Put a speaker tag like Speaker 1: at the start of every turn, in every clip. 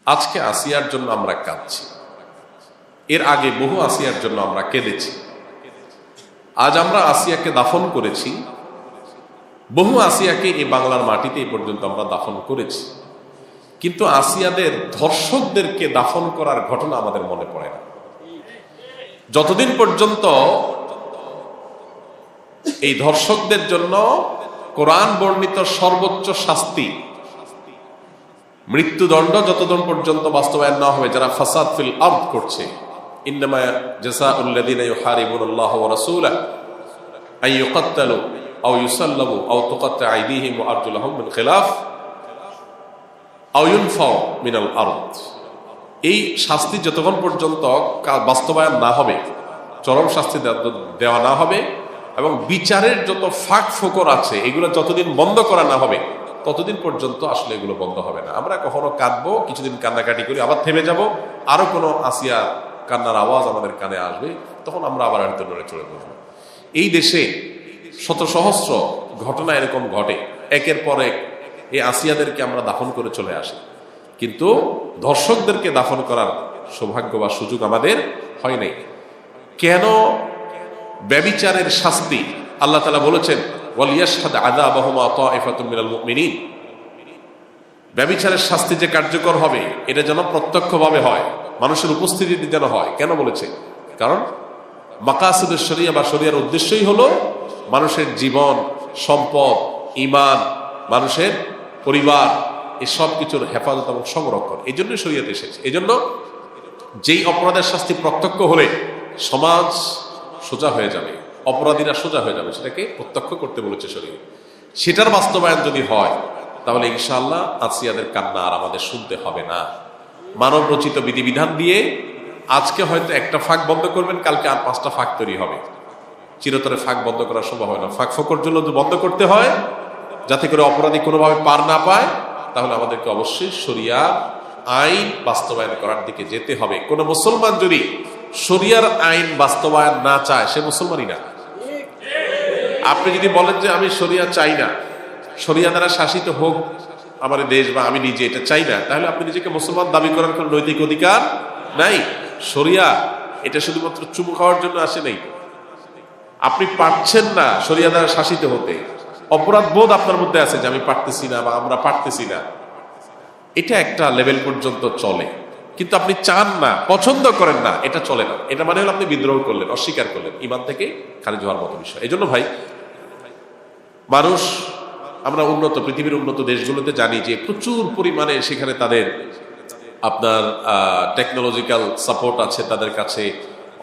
Speaker 1: আজকে আসিয়ার জন্য আমরা কাঁদছি, এর আগে বহু আসিয়ার জন্য আমরা কেঁদেছি। আজ আমরা আসিয়াকে দাফন করেছি, বহু আসিয়াকে এই বাংলার মাটিতে এই পর্যন্ত আমরা দাফন করেছি, কিন্তু আসিয়াদের ধর্ষকদেরকে দাফন করার ঘটনা আমাদের মনে পড়ে না। যতদিন পর্যন্ত এই ধর্ষকদের জন্য কোরআন বর্ণিত সর্বোচ্চ শাস্তি মৃত্যুদণ্ড যতদিন পর্যন্ত বাস্তবায়ন না হবে, যারা ফাসাদ ফিল আরদ করছে, ইন্নামা জাযাউল লাযিনা ইউহারিবুনাল্লাহ ওয়া রাসূলাহু আন ইউকাত্তালু আও ইউসাল্লাবু আও তুকাত্তা আইদিহিম ওয়া আরজুলুহুম মিন খিলাফ আও ইউনফাউ মিনাল আরদ। এই শাস্তি যতক্ষণ পর্যন্ত বাস্তবায়ন না হবে, চরম শাস্তি দেওয়া না হবে, এবং বিচারের যত ফাঁক ফোকর আছে এগুলো যতদিন বন্ধ করা না হবে ততদিন পর্যন্ত আসলে এগুলো বন্ধ হবে না। আমরা কখনো কাঁদবো, কিছুদিন কান্নাকাটি করি, আবার থেমে যাব, আরো কোনো আসিয়া কান্নার আওয়াজ আমাদের কানে আসবে, তখন আমরা আবার হয়তো নড়ে চড়ে বসবো। এই দেশে শত সহস্র ঘটনা এরকম ঘটে, একের পর এক এই আসিয়াদেরকে আমরা দাফন করে চলে আসি, কিন্তু ধর্ষকদেরকে দাফন করার সৌভাগ্য বা সুযোগ আমাদের হয় নাই। কেন? ব্যভিচারের শাস্তি আল্লাহ তাআলা বলেছেন ওয়ালিয়াশহাদ আযাবাহুমা তাইফাতুম মিনাল মুমিনিন। ব্যভিচারের শাস্তি যে কার্যকর হবে এটা যেন প্রত্যক্ষভাবে হয়, মানুষের উপস্থিতিতে যেন হয়। কেন বলেছে? কারণ মাকাসিদুশ শরিয়া বা শরিয়ার উদ্দেশ্যই হলো মানুষের জীবন, সম্পদ, ঈমান, মানুষের পরিবার, এই সব কিছুর হেফাজত এবং সংরক্ষণ। এই জন্যই শরিয়ত এসেছে। এই জন্য যেই অপরাধের শাস্তি প্রত্যক্ষ হলে সমাজ সোজা হয়ে যাবে, অপরাধীরা সোজা হয়ে যাবে, সেটাকে প্রত্যক্ষ করতে বলেছে শরীয়ত। সেটার বাস্তবায়ন যদি হয় তাহলে ইনশাআল্লাহ আসিয়াদের কান্না আর আমাদের শুনতে হবে না। মানব রচিত বিধিবিধান দিয়ে আজকে হয়তো একটা ফাঁক বন্ধ করবেন, কালকে আর 5টা ফাঁক তৈরি হবে। চিরতরে ফাঁক বন্ধ করা সম্ভব হয় না। ফাঁক ফোকর জন্য বন্ধ করতে হয় যাতে করে অপরাধী কোনোভাবে পার না পায়, তাহলে আমাদেরকে অবশ্যই শরিয়া আইন বাস্তবায়ন করার দিকে যেতে হবে। কোন মুসলমান যদি শরিয়ার আইন বাস্তবায়ন না চায় সে মুসলমানই না। আপনি যদি বলেন যে আমি শরিয়া চাই না, শরিয়া দ্বারা শাসিত হোক আমার দেশ বা আমি নিজে, এটা চাই না, তাহলে আপনি নিজেকে মুসলমান দাবি করার কোন নৈতিক অধিকার নাই। শরিয়া এটা শুধুমাত্র চুমু খাওয়ার জন্য আসে নাই। আপনি পারছেন না শরিয়া দ্বারা শাসিত হতে, অপরাধ বোধ আপনার মধ্যে আছে যে আমি পারতেছি না বা আমরা পারতেছি না, এটা একটা লেভেল পর্যন্ত চলে। কিন্তু আপনি চান না, পছন্দ করেন না, এটা চলে না। এটা মানে হলো আপনি বিদ্রোহ করলেন, অস্বীকার করলেন, ঈমান থেকে খারিজ হওয়ার মতো বিষয়। এই জন্য ভাই, মানুষ, আমরা উন্নত পৃথিবীর উন্নত দেশগুলোতে জানি যে প্রচুর পরিমাণে সেখানে তাদের আপনার টেকনোলজিক্যাল সাপোর্ট আছে, তাদের কাছে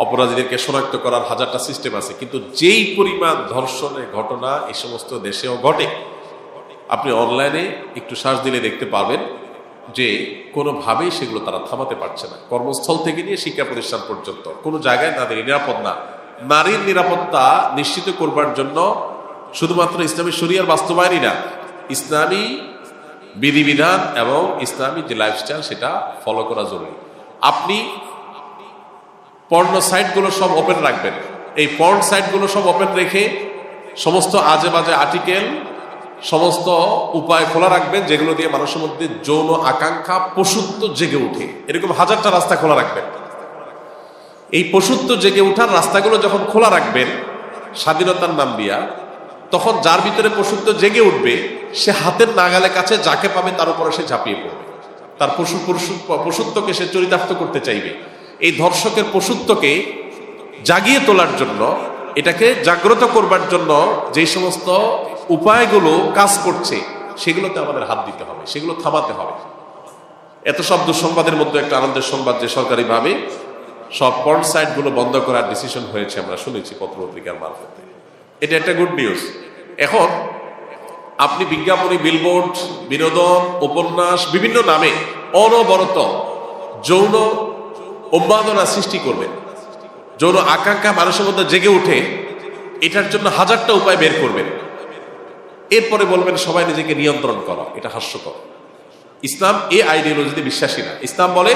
Speaker 1: অপরাধীদেরকে শনাক্ত করার হাজারটা সিস্টেম আছে, কিন্তু যেই পরিমাণ ধর্ষণের ঘটনা এই সমস্ত দেশেও ঘটে, আপনি অনলাইনে একটু সার্চ দিলে দেখতে পাবেন যে কোনোভাবেই সেগুলো তারা থামাতে পারছে না। কর্মস্থল থেকে নিয়ে শিক্ষা প্রতিষ্ঠান পর্যন্ত কোনো জায়গায় তাদের নিরাপদ না। নারীর নিরাপত্তা নিশ্চিত করবার জন্য শুধুমাত্র ইসলামী শরিয়ার বাস্তবায়নই না, ইসলামী বিধিবিধান এবং ইসলামী যে লাইফস্টাইল সেটা ফলো করা জরুরি। আপনি পর্ন সাইটগুলো সব ওপেন রাখবেন, এই পর্ন সাইটগুলো সব ওপেন রেখে সমস্ত আজে বাজে আর্টিকেল, সমস্ত উপায় খোলা রাখবেন যেগুলো দিয়ে মানুষের মধ্যে যৌন আকাঙ্ক্ষা, পশুত্ব জেগে উঠে। এরকম হাজারটা রাস্তা খোলা রাখবেন। এই পশুত্ব জেগে উঠার রাস্তাগুলো যখন খোলা রাখবেন স্বাধীনতার নাম দিয়া, তখন যার ভিতরে পশুত্ব জেগে উঠবে সে হাতের নাগালের কাছে যাকে পাবে তার উপরে সে ঝাঁপিয়ে পড়বে, তার পশুত্বকে সে চরিতার্থ করতে চাইবে। এই ধর্ষকের পশুত্বকে জাগিয়ে তোলার জন্য, এটাকে জাগ্রত করবার জন্য যে সমস্ত উপায়গুলো কাজ করছে সেগুলোতে আমাদের হাত দিতে হবে, সেগুলো থামাতে হবে। এত সব দুঃসংবাদের মধ্যে একটা আনন্দের সংবাদ যে সরকারিভাবে সব পর্ন সাইটগুলো বন্ধ করার ডিসিশন হয়েছে, আমরা শুনেছি পত্রপত্রিকার মারফতে। এটা একটা গুড নিউজ। এখন আপনি বিজ্ঞাপনী, বিলবোর্ড, বিনোদন, উপন্যাস, বিভিন্ন নামে অনবরত যৌন উন্মাদনা সৃষ্টি করবেন, যৌন আকাঙ্ক্ষা মানুষের মধ্যে জেগে উঠে, এটার জন্য হাজারটা উপায় বের করবেন। এরপরে বলবেন সবাই নিজেকে নিয়ন্ত্রণ করা। এটা হাস্যকর। ইসলাম এই আইডিওলজিতে বিশ্বাসী না। ইসলাম বলে,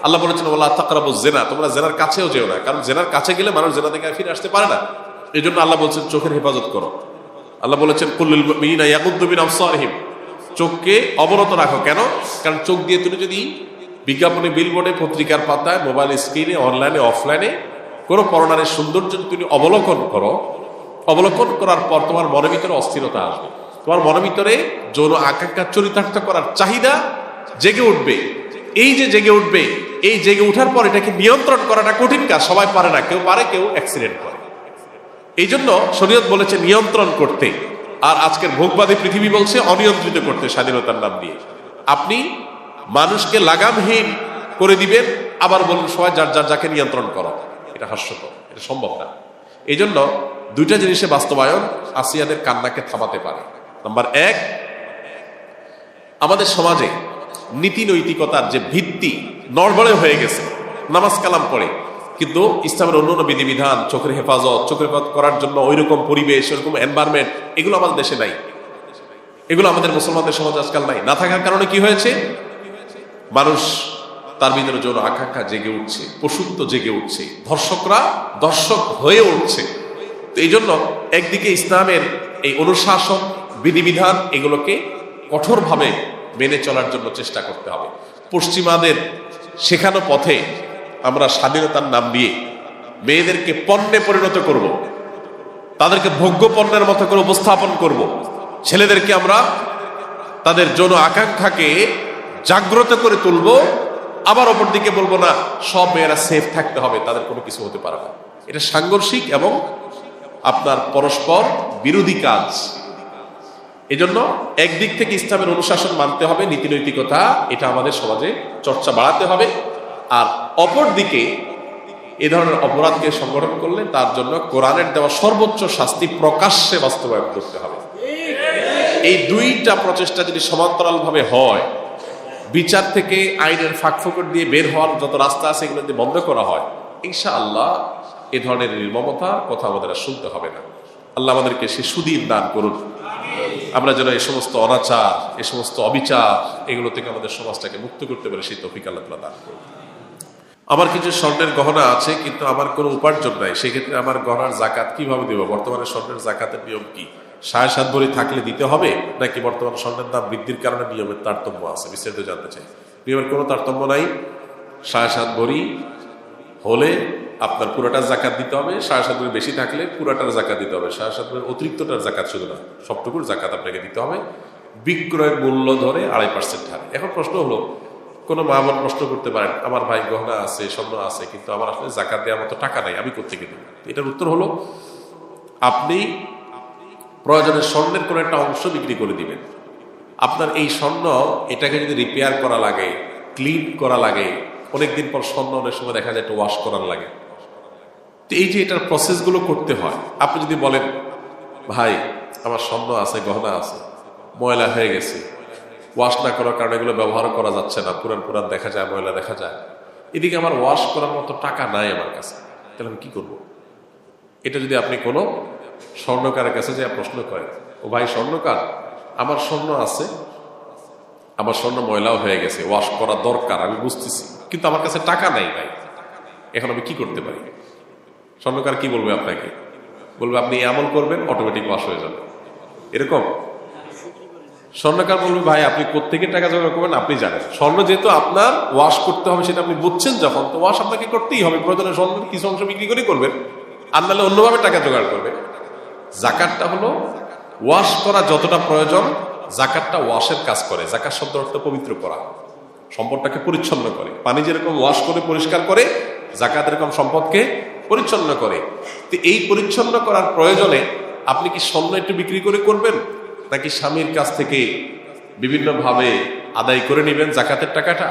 Speaker 1: আল্লাহ বলেছেন ওয়ালা তাকরাবুজ জিনা, তোমরা জেনার কাছেও যেও না, কারণ জেনার কাছে গেলে মানুষ জেনা থেকে ফিরে আসতে পারে না। এই জন্য আল্লাহ বলছেন চোখের হেফাজত করো। আল্লাহ বলেছেন কুল্লুল মুমিনিনা ইয়াগুদ্দু মিন আবসারিহিম, চোখকে অবনত রাখো। কেন? কারণ চোখ দিয়ে তুমি যদি বিজ্ঞাপনে, বিলবোর্ডে, পত্রিকার পাতায়, মোবাইল স্ক্রিনে, অনলাইনে, অফলাইনে কোনো পরনারীর সৌন্দর্য তুমি অবলোকন করো, অবলোকন করার পর তোমার মনের ভিতরে অস্থিরতা আসবে, তোমার মনের ভিতরে যৌন আকাঙ্ক্ষা চরিতার্থ করার চাহিদা জেগে উঠবে। এই যে জেগে উঠবে, এই জেগে উঠার পর এটাকে নিয়ন্ত্রণ করাটা কঠিন কাজ, সবাই পারে না, কেউ পারে, কেউ অ্যাক্সিডেন্ট করে। এই জন্য শরীয়ত বলেছে নিয়ন্ত্রণ করতে, আর আজকের ভোগবাদী পৃথিবী বলছে অনিয়ন্ত্রিত করতে স্বাধীনতার নাম দিয়ে। আপনি মানুষকে লাগামহীন করে দিবেন, আবার বলুন সবাই যার যার যাকে নিয়ন্ত্রণ করো, এটা হাস্যকর, এটা সম্ভব না। এই জন্য দুইটা জিনিসে বাস্তবায়ন আসিয়াদের কান্নাকে থামাতে পারে। নাম্বার এক, আমাদের সমাজে নীতি নৈতিকতার যে ভিত্তি নড়বড়ে হয়ে গেছে, নামাজ কালাম পড়ে কিন্তু ইসলামের অন্যান্য বিধিবিধান, চোখের হেফাজত করার জন্য ওইরকম পরিবেশ, ওইরকম এনভায়রনমেন্ট, এগুলো আমাদের দেশে নাই, এগুলো আমাদের মুসলমানদের সমাজ আজকাল নাই। না থাকার কারণে কি হয়েছে, মানুষ তার ভিতরে যৌন আকাঙ্ক্ষা জেগে উঠছে, পশুত্ব জেগে উঠছে, ধর্ষকরা দর্শক হয়ে উঠছে। তো এই জন্য একদিকে ইসলামের এই অনুশাসন, বিধিবিধান, এগুলোকে কঠোরভাবে মেনে চলার জন্য চেষ্টা করতে হবে। পশ্চিমাদের শেখানো পথে আমরা স্বাধীনতার নাম দিয়ে মেয়েদেরকে পণ্যে পরিণত করব, তাদেরকে ভোগ্য পণ্যের মতো করে উপস্থাপন করব। ছেলেদেরকে আমরা তাদের যৌন আকাঙ্ক্ষাকে জাগ্রত করে তুলব, আবার অপর দিকে বলবো না সব মেয়েরা সেফ থাকতে হবে, তাদের কোনো কিছু হতে পারে না। এটা সাংঘর্ষিক এবং আপনার পরস্পর বিরোধী কাজ। এজন্য একদিক থেকে ইসলামের অনুশাসন মানতে হবে, নীতি নৈতিকতা, এটা আমাদের সমাজে চর্চা বাড়াতে হবে। আর অপর দিকে এ ধরনের অপরাধকে সংগঠন করলে তার জন্য কোরআনের দেওয়া সর্বোচ্চ শাস্তি প্রকাশ্যে বাস্তবায়ন করতে হবে। এই দুইটা প্রচেষ্টা যদি সমান্তরালভাবে হয়, বিচার থেকে আইনের ফাঁকফোকর দিয়ে বের হওয়ার যত রাস্তা আছে এগুলো যদি বন্ধ করা হয়, ইনশাআল্লাহ এ ধরনের নির্মমতা কথা আমাদের আর শুনতে হবে না। আল্লাহ আমাদেরকে সে সুদিন দান করুন। আমরা যেন এই সমস্ত অনাচার, এই সমস্ত অবিচার, এগুলো থেকে আমাদের সমাজটাকে মুক্ত করতে পারে, সেই তৌফিক আল্লাহ তাআলা দান করুন। আমার কিছু স্বর্ণের গহনা আছে কিন্তু আমার কোনো উপার্জন নাই, সেক্ষেত্রে আমার গহনার জাকাত কিভাবে দেব? বর্তমানে স্বর্ণের জাকাতের নিয়ম কি? 7.5 ভরি থাকলে দিতে হবে, নাকি বর্তমানে স্বর্ণের দাম বৃদ্ধির কারণে নিয়মের তারতম্য আছে? বিস্তারিত জানতে চাই। নিয়মের কোনো তারতম্য নাই। 7.5 ভরি হলে আপনার পুরোটার জাকাত দিতে হবে, 7.5 ভরি বেশি থাকলে পুরোটার জাকাত দিতে হবে। 7.5 ভরি অতিরিক্তটার জাকাত শুধু না, সবটুকুর জাকাত আপনাকে দিতে হবে, বিক্রয়ের মূল্য ধরে 2.5% হারে। এখন প্রশ্ন হলো, কোনো মা বোন প্রশ্ন করতে পারেন, আমার ভাই গহনা আছে, স্বর্ণ আছে, কিন্তু আমার আসলে জাকাত দেওয়ার মতো টাকা নাই, আমি কোত্থেকে দেব? এটার উত্তর হলো, আপনি প্রয়োজনে স্বর্ণের কোনো একটা অংশ বিক্রি করে দিবেন। আপনার এই স্বর্ণ, এটাকে যদি রিপেয়ার করা লাগে, ক্লিন করা লাগে, অনেকদিন পর স্বর্ণ অনেক সময় দেখা যায় একটু ওয়াশ করার লাগে। তো এই যে এটার প্রসেসগুলো করতে হয়, আপনি যদি বলেন ভাই আমার স্বর্ণ আছে, গহনা আছে, ময়লা হয়ে গেছে, ওয়াশ না করার কারণে এগুলো ব্যবহার করা যাচ্ছে না, পুরান পুরান দেখা যায়, ময়লা দেখা যায়, এদিকে আমার ওয়াশ করার মতো টাকা নাই আমার কাছে, তাহলে আমি কি করবো? এটা যদি আপনি কোনো স্বর্ণকারের কাছে যে প্রশ্ন করেন, ও ভাই স্বর্ণকার, আমার স্বর্ণ আছে, আমার স্বর্ণ ময়লাও হয়ে গেছে, ওয়াশ করা দরকার, আমি বুঝতেছি, কিন্তু আমার কাছে টাকা নাই ভাই, এখন আমি কি করতে পারি? স্বর্ণকার কি বলবে আপনাকে? বলবে আপনি এই আমল করবেন, অটোমেটিক ওয়াশ হয়ে যাবে, এরকম। স্বর্ণকার বলবে ভাই আপনি কোত্থেকে টাকা জোগাড় করবেন আপনি জানেন, স্বর্ণ যেহেতু আপনার ওয়াশ করতে হবে সেটা আপনি বুঝছেন যখন, তো ওয়াশ আপনাকে করতেই হবে, প্রয়োজনে স্বর্ণের কিছু অংশ বিক্রি করে করবেন, আর নাহলে অন্যভাবে টাকা জোগাড় করবে। জাকাতটা হলো ওয়াশ করা যতটা প্রয়োজন, জাকাতটা ওয়াশের কাজ করে। জাকাত শব্দ অর্থ পবিত্র করা, সম্পদটাকে পরিচ্ছন্ন করে। পানি যেরকম ওয়াশ করে পরিষ্কার করে, জাকাত এরকম সম্পদকে পরিচ্ছন্ন করে। তো এই পরিচ্ছন্ন করার প্রয়োজনে আপনি কি স্বর্ণ একটু বিক্রি করে করবেন, নাকি স্বামীর কাছ থেকে বিভিন্নভাবে আদায় করে নেবেন জাকাতের টাকাটা,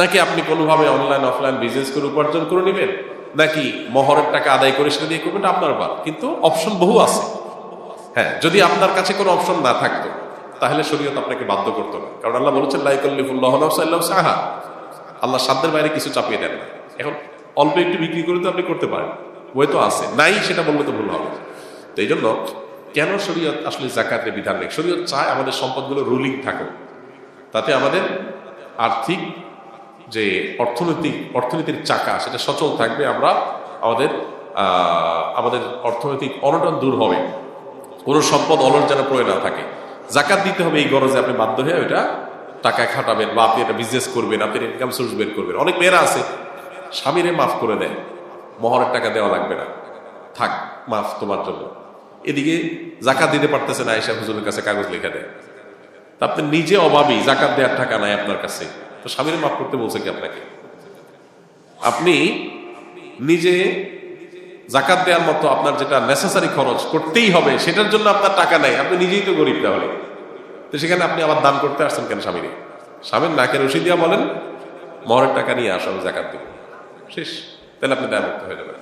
Speaker 1: নাকি আপনি কোনোভাবে অনলাইন অফলাইন বিজনেস করে উপার্জন করে নেবেন, নাকি মহরের টাকা আদায় করে সেটা দিয়ে করবেন, আপনার ব্যাপার। কিন্তু অপশন বহু আছে। হ্যাঁ, যদি আপনার কাছে কোনো অপশন না থাকতো তাহলে শরীয়ত আপনাকে বাধ্য করতো না, কারণ আল্লাহ বলেছেন লা ইউকাল্লিফুল্লাহু নাফসান ইল্লা উসআহা, আল্লাহ সাধ্যের বাইরে কিছু চাপিয়ে দেন না। এখন অল্প একটু বিক্রি করে তো আপনি করতে পারেন, বই তো আছে, নাই সেটা বললে তো ভুল হবে। তো এই জন্য কেন শরীয়ত আসলে জাকাতের বিধান নেই? শরীয়ত চায় আমাদের সম্পদগুলো রুলিং থাকুক, তাতে আমাদের আর্থিক যে অর্থনীতির চাকা সেটা সচল থাকবে, আমরা আমাদের অর্থনৈতিক অনটন দূর হবে, কোনো সম্পদ অলস যেন প্রয়োগ না থাকে। জাকাত দিতে হবে এই গরজে আপনি বাধ্য হয়ে ওইটা টাকায় খাটাবেন বা আপনি একটা বিজনেস করবেন, আপনি ইনকাম সোর্স বের করবেন। অনেক মেয়েরা আছে স্বামীরে মাফ করে দেয়, মহরের টাকা দেওয়া লাগবে না, থাক মাফ তোমার জন্য। এদিকে জাকাত দিতে পারতেছে না, আয়েশা হুজুরের কাছে কাগজ লেখা দেয়। তা আপনি নিজে অভাবী, জাকাত দেওয়ার টাকা নাই আপনার কাছে, তো স্বামীরে মাফ করতে বলছে কি আপনাকে? আপনি নিজে জাকাত দেওয়ার মতো আপনার যেটা নেসেসারি খরচ করতেই হবে, সেটার জন্য আপনার টাকা নাই, আপনি নিজেই তো গরিব। তাহলে তো সেখানে আপনি আবার দান করতে আসছেন কেন স্বামীরে? স্বামীর নাকে রশি দিয়া বলেন মহরের টাকা নিয়ে আসো, আমি জাকাত দেব, শেষ। তাহলে আপনি দায়মুক্ত হয়ে যাবেন।